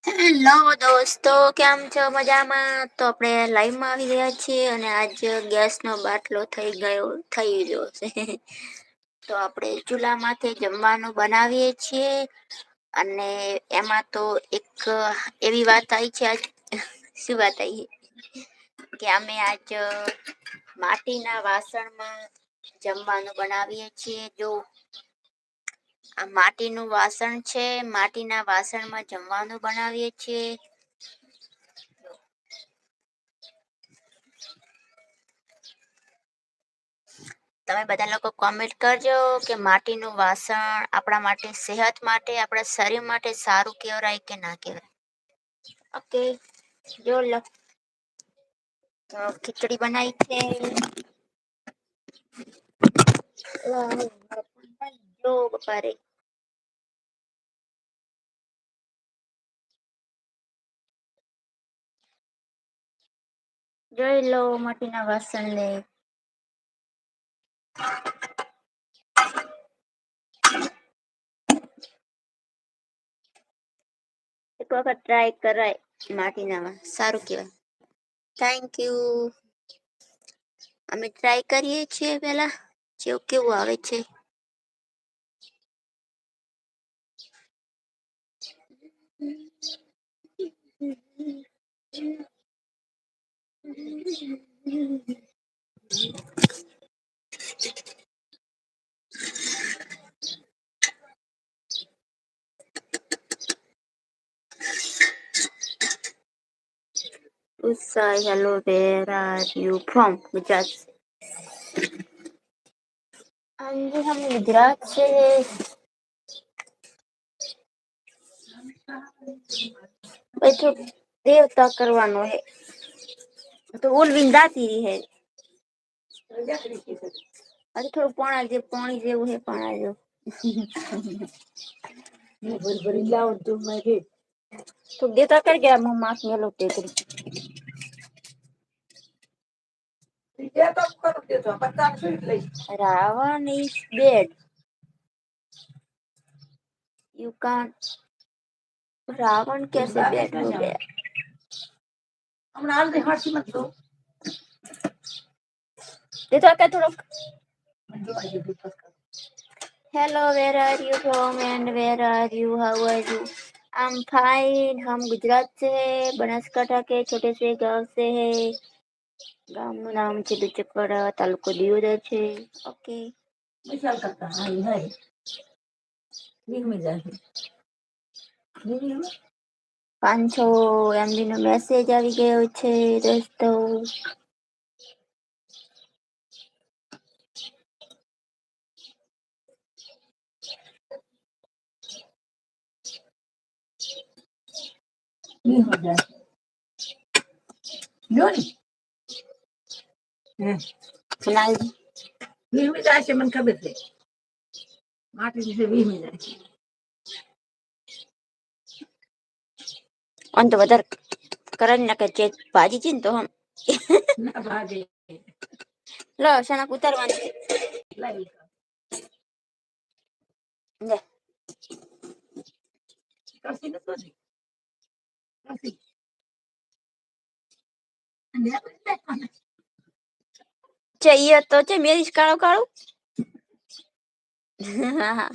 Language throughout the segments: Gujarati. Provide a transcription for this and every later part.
હેલો દોસ્તો, કેમ છો? મજામાં? તો આપણે લાઈવમાં આવી ગયા છીએ અને આજ ગેસનો બાટલો થઈ ગયો છે. તો આપણે ચૂલામાંથી જમવાનું બનાવીએ છીએ અને એમાં તો એક એવી વાત આવી છે આજ. શું વાત આવી કે અમે આજ માટીના વાસણમાં જમવાનું બનાવીએ છીએ. જો આ માટીનું વાસણ છે, માટીના વાસણમાં જમવાનું બનાવીએ છીએ. તમે બધા લોકો કોમેન્ટ કરજો કે માટીનું વાસણ આપણા માટે, સેહત માટે, આપણા શરીર માટે સારું કહેવાય કે ના કહેવાય. ઓકે, જો લો તો ખીચડી બનાવી છે. જો બપા રે જોઈ લો માટીના વાસણને. એક વખત ટ્રાય કરાય માટીનામાં, સારું કેવાય. Thank you. અમે ટ્રાય કરીએ છીએ પેલા જેવું કેવું આવે છે. Usha hello where are you from Gujarat. હાજી હમ ગુજરાત સે હે. પછું દેવતા કરવાનો હે. તો ઓલ વિંદાતી હૈ. હજ થોડું પાણી જેવું હે પાણા જેવું. ભરી ભરી લાવ તું તો દેતા કર ગયા મ માખ મેલો તે. Ravan is dead. You can't. Ravan કેસે બેઠ હો ગયા. હમણાં હાલ હાસી મત દો. તે તો થોડોક. Hello, where are you from and where are you? How are you? I'm fine. हम गुजरात से है, बनासकांठा के छोटे से गांव से है. ગામનું નામ છે દુચકવાડા, તાલુકો દિયોદર છે. ઓકે. વિશાલ કાકા હાય હાય. પાંચસો MB નો મેસેજ આવી ગયો છે દોસ્તો. જાય છે મને ખબર છે. માટી વીમી જાય છે. અંત વધારે કર નાખે છે ભાજી છે ને તો હમ. લ સણક ઉતરવાની. લે. ચૈ તો છે મેરીશ કાળું કાળું. હા.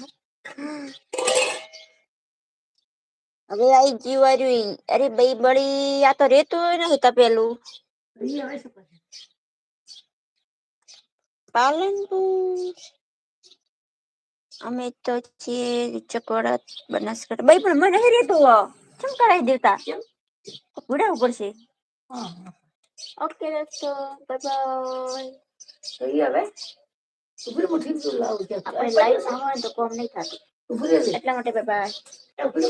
હવે આઈ જીવાર્યું અરે ભાઈ બળી આ તો રેતું હોય ને ત પેલું. પાલનપુર. અમે તો છીએ ચકવાડા બનાસકાંઠા ભાઈ પણ મને રેતું ચમ કરાવી દેતા ઉડાવવું પડશે. ઓકે દોસ્તો બાય બાય. આપણે લાઈવ તો કોમ નહી થતું એટલા માટે બાય બાય.